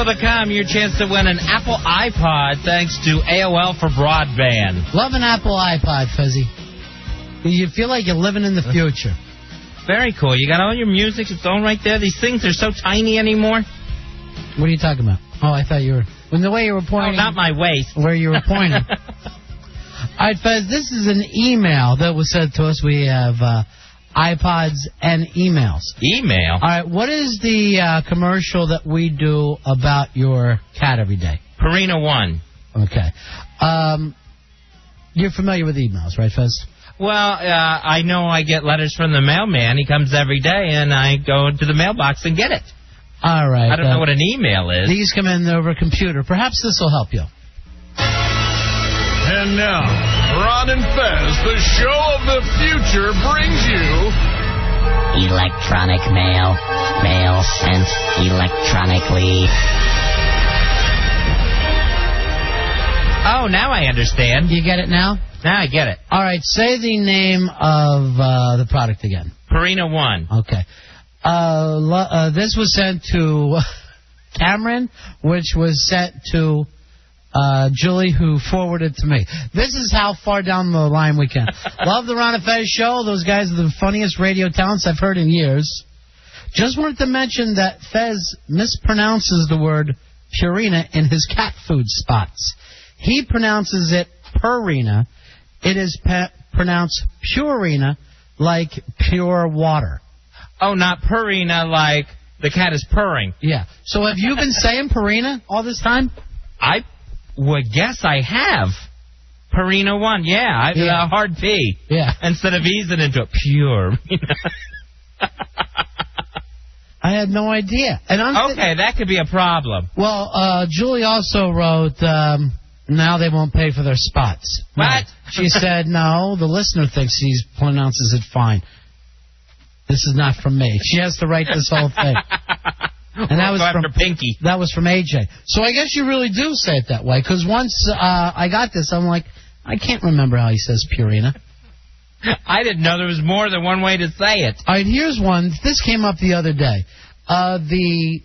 still to come, your chance to win an Apple iPod thanks to AOL for broadband. Love an Apple iPod, Fezzy. You feel like you're living in the future. Very cool. You got all your music. It's all right there. These things are so tiny anymore. What are you talking about? Oh, I thought you were... When the way you were pointing... Oh, not my waist. Where you were pointing. All right, Fez, this is an email that was sent to us. We have iPods and emails. Email? All right, what is the commercial that we do about your cat every day? Purina 1. Okay. You're familiar with emails, right, Fez? Well, I know I get letters from the mailman. He comes every day, and I go to the mailbox and get it. All right. I don't know what an email is. These come in over a computer. Perhaps this will help you. And now, Ron and Fez, the show of the future, brings you... Electronic mail. Mail sent electronically. Oh, now I understand. You get it now? Now I get it. All right, say the name of the product again. Purina 1. Okay. This was sent to Cameron, which was sent to Julie, who forwarded to me. This is how far down the line we can. Love the Ron and Fez Show. Those guys are the funniest radio talents I've heard in years. Just wanted to mention that Fez mispronounces the word Purina in his cat food spots. He pronounces it Purina. It is pronounced Purina, like pure water. Oh, not Purina, like the cat is purring. Yeah. So have you been saying Purina all this time? I would guess I have. Purina 1, yeah. Hard P. Yeah. Instead of easing into a pure. I had no idea. And okay, that could be a problem. Well, Julie also wrote, now they won't pay for their spots. What? No. She said, no, the listener thinks he pronounces it fine. This is not from me. She has to write this whole thing. And that was from Pinky. That was from AJ. So I guess you really do say it that way, because once I got this, I'm like, I can't remember how he says Purina. I didn't know there was more than one way to say it. All right, here's one. This came up the other day. The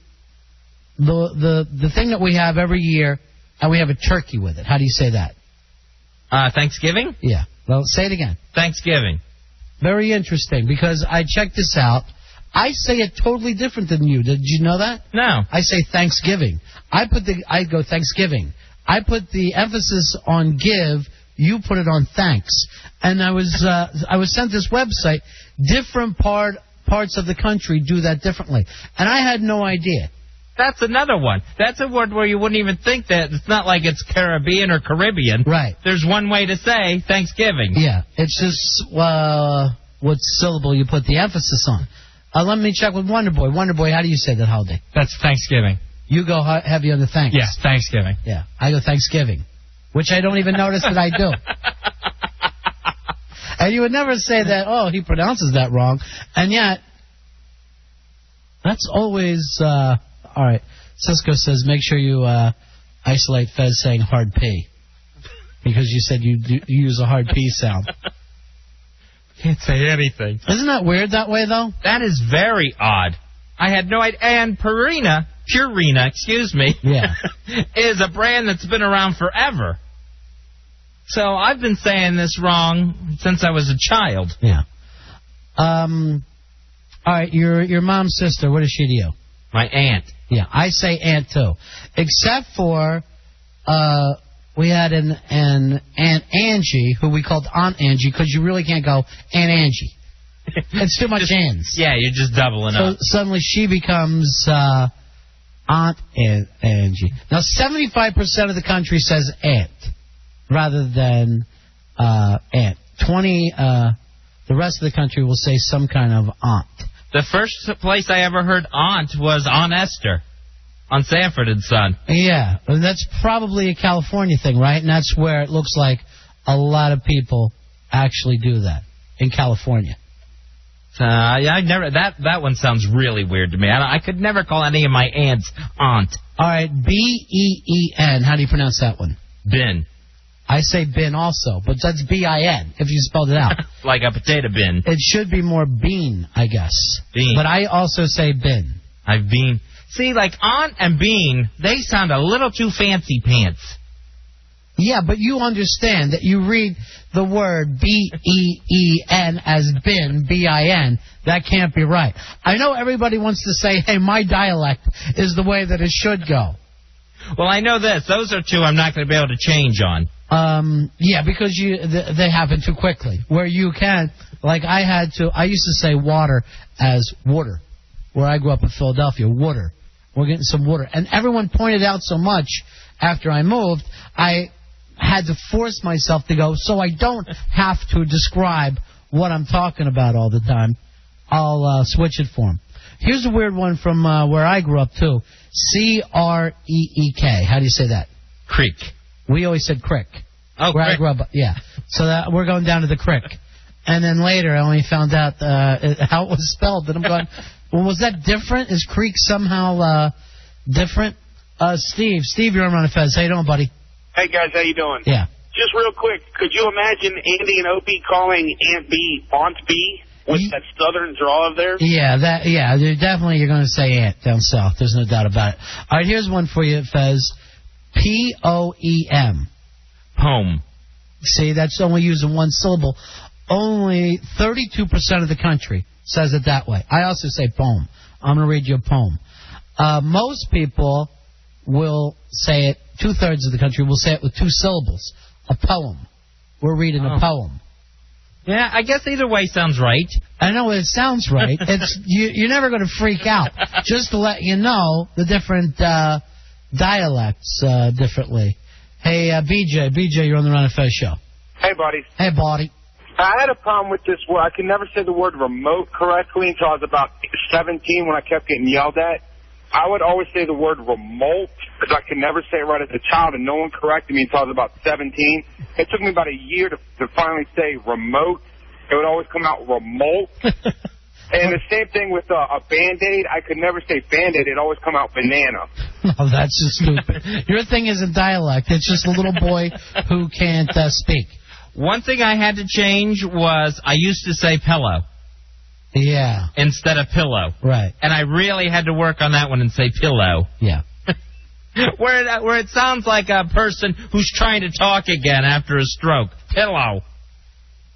thing that we have every year, and we have a turkey with it. How do you say that? Thanksgiving? Yeah. Well, say it again. Thanksgiving. Very interesting, because I checked this out. I say it totally different than you. Did you know that? No. I say Thanksgiving. I go Thanksgiving. I put the emphasis on give. You put it on thanks. And I was sent this website. Different parts of the country do that differently. And I had no idea. That's another one. That's a word where you wouldn't even think that. It's not like it's Caribbean or Caribbean. Right. There's one way to say Thanksgiving. Yeah. It's just what syllable you put the emphasis on. Let me check with Wonderboy. Wonderboy, how do you say that holiday? That's Thanksgiving. You go heavy on the thanks. Yes, Thanksgiving. Yeah. I go Thanksgiving, which I don't even notice that I do. And you would never say that, oh, he pronounces that wrong. And yet, that's always... all right. Cisco says, make sure you isolate Fez saying hard P. Because you said you use a hard P sound. Can't say anything. Isn't that weird that way, though? That is very odd. I had no idea. And Purina, excuse me, yeah, is a brand that's been around forever. So I've been saying this wrong since I was a child. Yeah. All right, your mom's sister, what is she to you? My aunt. Yeah, I say aunt, too. Except for we had an Aunt Angie, who we called Aunt Angie, because you really can't go Aunt Angie. It's too much aunts. Yeah, you're just doubling up. So suddenly she becomes Aunt Angie. Now, 75% of the country says aunt rather than aunt. 20, the rest of the country will say some kind of aunt. The first place I ever heard aunt was Aunt Esther on Sanford and Son. Yeah, and that's probably a California thing, right? And that's where it looks like a lot of people actually do that, in California. I never. That one sounds really weird to me. I could never call any of my aunts aunt. All right, B-E-E-N. How do you pronounce that one? Bin. I say bin also, but that's B-I-N, if you spelled it out. Like a potato bin. It should be more bean, I guess. Bean. But I also say bin. I've been. See, like aunt and bean, they sound a little too fancy pants. Yeah, but you understand that you read the word B-E-E-N as bin, B-I-N. That can't be right. I know everybody wants to say, hey, my dialect is the way that it should go. Well, I know this. Those are two I'm not going to be able to change on. Yeah, because they happen too quickly. Where you can, like I used to say water as water. Where I grew up in Philadelphia, water. We're getting some water. And everyone pointed out so much after I moved, I had to force myself to go, so I don't have to describe what I'm talking about all the time. I'll switch it for them. Here's a weird one from where I grew up, too. C-R-E-E-K. How do you say that? Creek. We always said crick. Oh, where crick. I grew up, yeah. So we're going down to the crick. And then later I only found out how it was spelled. And I'm going, well, was that different? Is creek somehow different? Steve, you're on Ron and Fez. How you doing, buddy? Hey, guys, how you doing? Yeah. Just real quick, could you imagine Andy and Opie calling Aunt B Aunt B with that southern drawl of theirs? Yeah, you're going to say aunt down south. There's no doubt about it. All right, here's one for you, Fez. P-O-E-M. Poem. See, that's only using one syllable. Only 32% of the country says it that way. I also say poem. I'm going to read you a poem. Most people will say it, 2/3 of the country will say it with two syllables. A poem. We're reading a poem. Yeah, I guess either way sounds right. I know it sounds right. You're never going to freak out. Just to let you know the different dialects differently. Hey, BJ, you're on the Ron and Fez Show. Hey, buddy. Hey, buddy. I had a problem with this word. I could never say the word remote correctly until I was about 17 when I kept getting yelled at. I would always say the word remote because I could never say it right as a child, and no one corrected me until I was about 17. It took me about a year to finally say remote. It would always come out remote. And the same thing with a Band-Aid. I could never say Band-Aid. It always come out banana. Oh, that's just stupid. Your thing isn't dialect. It's just a little boy who can't speak. One thing I had to change was I used to say pillow. Yeah. Instead of pillow. Right. And I really had to work on that one and say pillow. Yeah. where it sounds like a person who's trying to talk again after a stroke. Pillow.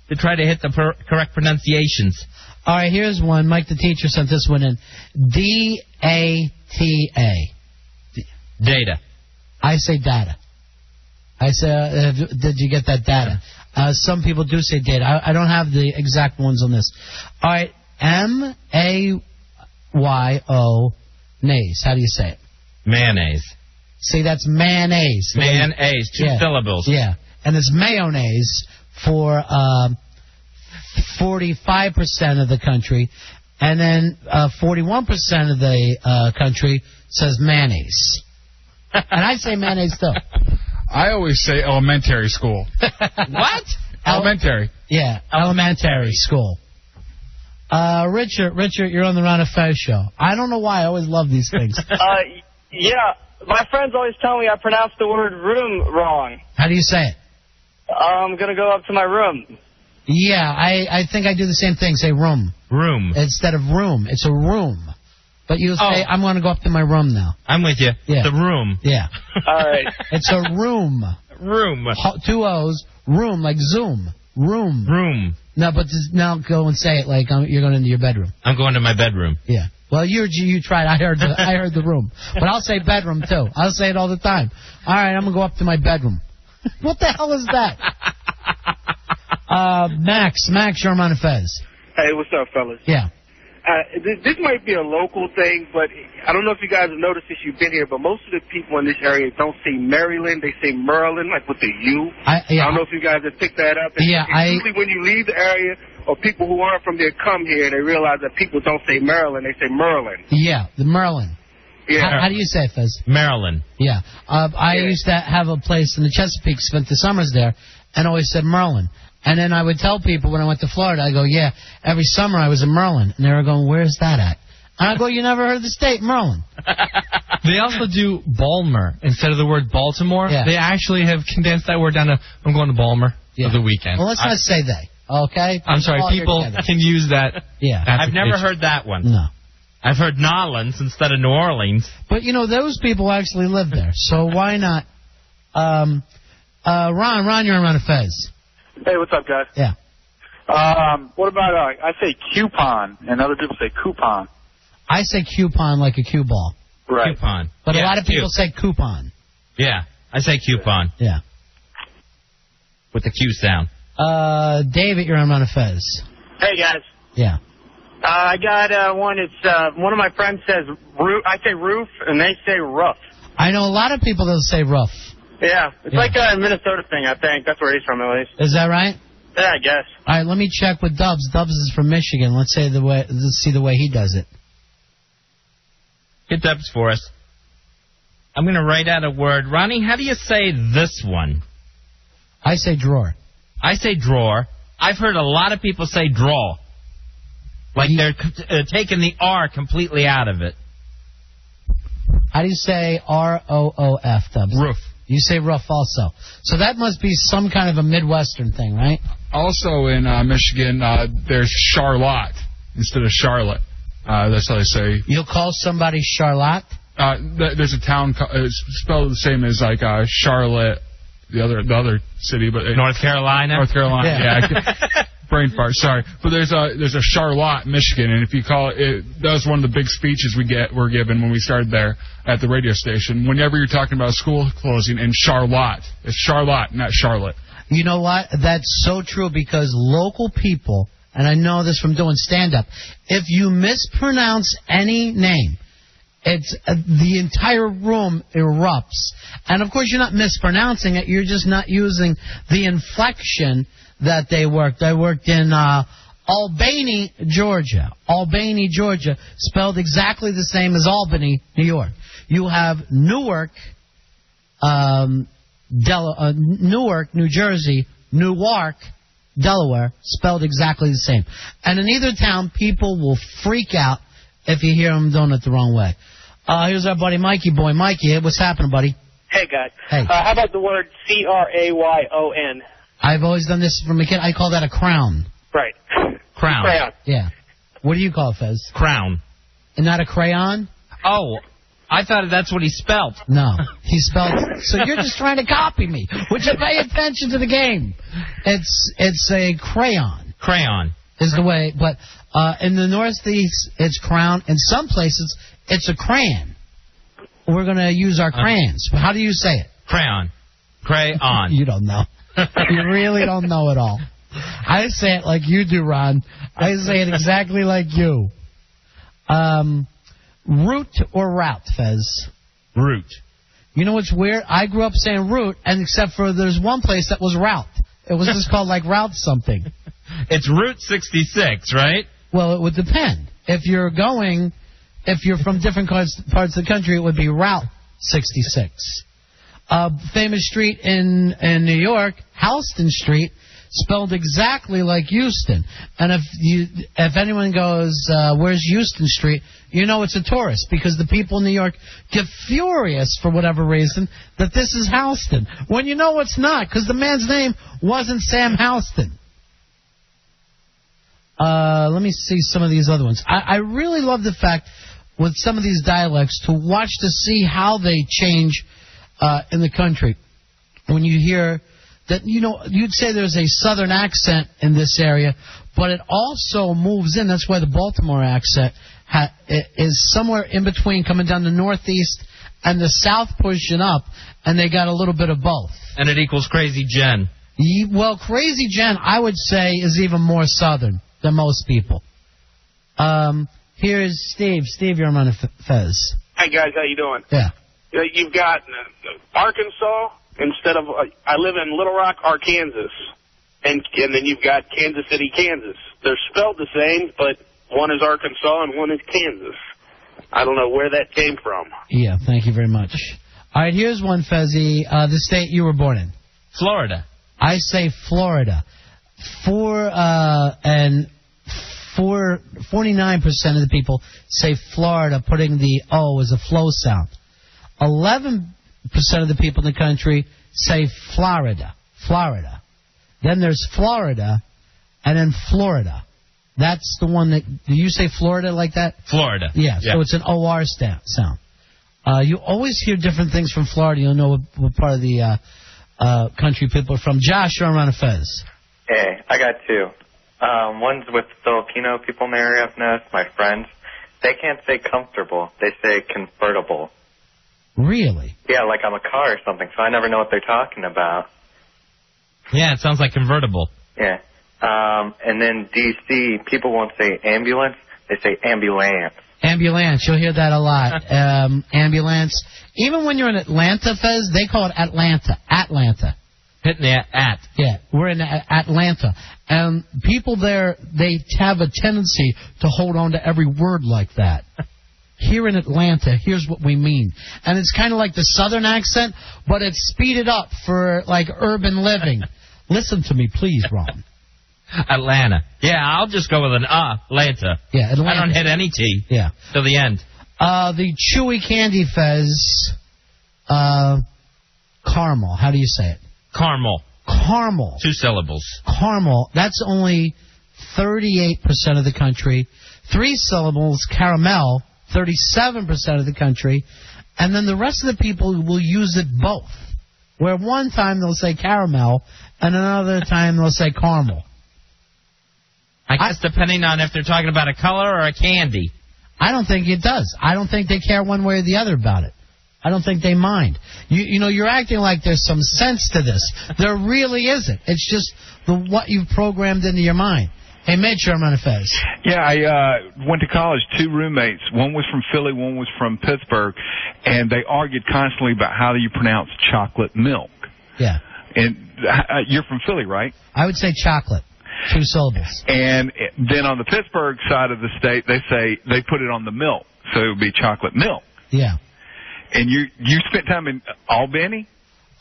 To try to hit the correct pronunciations. All right, here's one. Mike the teacher sent this one in. D-A-T-A. Data. I say data. I say, did you get that data? Some people do say data. I don't have the exact ones on this. All right, M-A-Y-O, nays. How do you say it? Mayonnaise. See, that's mayonnaise. Mayonnaise, two syllables. Yeah, and it's mayonnaise for 45% of the country, and then 41% of the country says mayonnaise. And I say mayonnaise, too. I always say elementary school. What? Elementary. Yeah, elementary school. Richard, you're on the Ron and Fez Show. I don't know why. I always love these things. Yeah, my friends always tell me I pronounce the word room wrong. How do you say it? I'm going to go up to my room. Yeah, I think I do the same thing. Say room. Room. Instead of room. It's a room. But you'll say, I'm going to go up to my room now. I'm with you. Yeah. The room. Yeah. All right. It's a room. Room. Two O's. Room, like Zoom. Room. Room. No, but now go and say it like you're going into your bedroom. I'm going to my bedroom. Yeah. Well, you tried. I heard the room. But I'll say bedroom, too. I'll say it all the time. All right, I'm going to go up to my bedroom. What the hell is that? Max, you're on Ron and Fez. Hey, what's up, fellas? Yeah. This might be a local thing, but I don't know if you guys have noticed since you've been here, but most of the people in this area don't say Maryland, they say Merlin, like with the U. I don't know if you guys have picked that up. Usually when you leave the area, or people who aren't from there come here, they realize that people don't say Maryland, they say Merlin. Yeah, the Merlin. Yeah. How do you say it, Fez? Maryland. Yeah. I used to have a place in the Chesapeake, spent the summers there, and always said Merlin. And then I would tell people when I went to Florida, I go, yeah, every summer I was in Merlin. And they were going, where's that at? And I go, you never heard of the state, Merlin. They also do Balmer instead of the word Baltimore. Yeah. They actually have condensed that word down to, I'm going to Balmer for the weekend. Well, let's not say they, okay? I'm sorry, people can use that. Yeah. I've never heard that one. No. I've heard Nolans instead of New Orleans. But, those people actually live there, so why not? Ron, you're on Ron and Fez. Hey, what's up, guys? Yeah. What about, I say coupon, and other people say coupon. I say coupon like a cue ball. Right. Coupon. But a lot of people say coupon. Yeah, I say coupon. Yeah. With the Q sound. David, you're on Ron and Fez. Hey, guys. Yeah. I got one. It's one of my friends says roof. I say roof, and they say rough. I know a lot of people that say rough. Yeah. It's like a Minnesota thing, I think. That's where he's from, at least. Is that right? Yeah, I guess. All right, let me check with Dubs. Dubs is from Michigan. Let's see the way he does it. Get Dubs for us. I'm going to write out a word. Ronnie, how do you say this one? I say drawer. I say drawer. I've heard a lot of people say draw. Like they're taking the R completely out of it. How do you say R-O-O-F, Dubs? Roof. You say roof also. So that must be some kind of a Midwestern thing, right? Also in Michigan, there's Charlotte instead of Charlotte. That's how they say. You'll call somebody Charlotte? There's a town it's spelled the same as like Charlotte, the other city, but North Carolina. North Carolina, yeah. Brain fart, sorry. But there's a Charlotte, Michigan, and if you call it, that was one of the big speeches we're given when we started there at the radio station. Whenever you're talking about school closing in Charlotte, it's Charlotte, not Charlotte. You know what? That's so true because local people, and I know this from doing stand-up, if you mispronounce any name, it's the entire room erupts. And, of course, you're not mispronouncing it. You're just not using the inflection that they worked. I worked in Albany, Georgia. Albany, Georgia, spelled exactly the same as Albany, New York. You have Newark, Newark, New Jersey, Newark, Delaware, spelled exactly the same. And in either town, people will freak out if you hear them doing it the wrong way. Here's our buddy Mikey boy. Mikey, what's happening, buddy? Hey, guys. Hey. How about the word C-R-A-Y-O-N? I've always done this from a kid. I call that a crown. Right. Crown. Crayon. Yeah. What do you call it, Fez? Crown. And not a crayon? Oh, I thought that's what he spelled. No. He spelled... So you're just trying to copy me. Would you pay attention to the game? It's a crayon. Crayon. Is the way... But in the Northeast, it's crown. In some places, it's a crayon. We're going to use our crayons. How do you say it? Crayon. Crayon. You don't know. You really don't know it all. I say it like you do, Ron. I say it exactly like you. Route or route, Fez? Route. You know what's weird? I grew up saying route, and except for there's one place that was route. It was just called like route something. It's Route 66, right? Well, it would depend. If you're from different parts of the country, it would be Route 66. Famous street in New York, Houston Street, spelled exactly like Houston. And if anyone goes, where's Houston Street, you know it's a tourist because the people in New York get furious for whatever reason that this is Houston. When you know it's not because the man's name wasn't Sam Houston. Let me see some of these other ones. I really love the fact with some of these dialects to watch to see how they change in the country. When you hear that, you'd say there's a southern accent in this area, but it also moves in. That's why the Baltimore accent is somewhere in between coming down the northeast and the south pushing up, and they got a little bit of both. And it equals Crazy Jen. Well, Crazy Jen, I would say, is even more southern than most people. Here's Steve. Steve, you're on Fez. Hi, guys. How you doing? Yeah. You've got Arkansas instead of... I live in Little Rock, Arkansas. And then you've got Kansas City, Kansas. They're spelled the same, but one is Arkansas and one is Kansas. I don't know where that came from. Yeah, thank you very much. All right, here's one, Fezzy. The state you were born in. Florida. I say Florida. 49% of the people say Florida, putting the O as a flow sound. 11% of the people in the country say Florida. Florida. Then there's Florida, and then Florida. That's the one that... Do you say Florida like that? Florida. Yeah, so it's an OR sound. You always hear different things from Florida. You'll know what part of the country people are from. Josh, you're on Ron and Fez. Hey, I got two. One's with Filipino people in the area I've noticed, my friends. They can't say comfortable. They say convertible. Really? Yeah, like I'm a car or something, so I never know what they're talking about. Yeah, it sounds like convertible. Yeah. And then D.C., people won't say ambulance. They say ambulance. Ambulance. You'll hear that a lot. Ambulance. Even when you're in Atlanta, Fez, they call it Atlanta. Atlanta. Hitting the at. Yeah, we're in Atlanta. And people there, they have a tendency to hold on to every word like that. Here in Atlanta, here's what we mean. And it's kind of like the southern accent, but it's speeded up for, like, urban living. Listen to me, please, Ron. Atlanta. Yeah, I'll just go with an Atlanta. Yeah, Atlanta. I don't hit any T. Yeah. Till the end. The chewy candy, Fez, caramel. How do you say it? Caramel. Caramel. 2 syllables. Caramel. That's only 38% of the country. 3 syllables, caramel, 37% of the country. And then the rest of the people will use it both. Where one time they'll say caramel, and another time they'll say caramel. I guess depending on if they're talking about a color or a candy. I don't think it does. I don't think they care one way or the other about it. I don't think they mind. You know, you're acting like there's some sense to this. There really isn't. It's just what you've programmed into your mind. Hey, Mitch, you're on Ron and Fez. Yeah, I went to college, 2 roommates. One was from Philly, one was from Pittsburgh, and they argued constantly about how do you pronounce chocolate milk. Yeah. And you're from Philly, right? I would say chocolate. 2 syllables. And then on the Pittsburgh side of the state, they say they put it on the milk, so it would be chocolate milk. Yeah. And you spent time in Albany?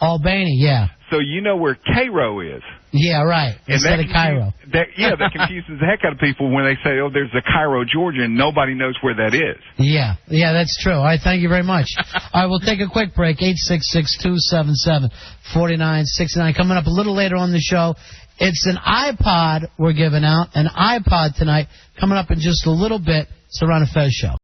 Albany, yeah. So you know where Cairo is. Yeah, right. Instead of Cairo. That confuses the heck out of people when they say, oh, there's a Cairo, Georgia, and nobody knows where that is. Yeah, that's true. All right, thank you very much. All right, we'll take a quick break. 866-277-4969. Coming up a little later on the show, it's an iPod we're giving out, an iPod tonight. Coming up in just a little bit. It's the Ron and Fez Show.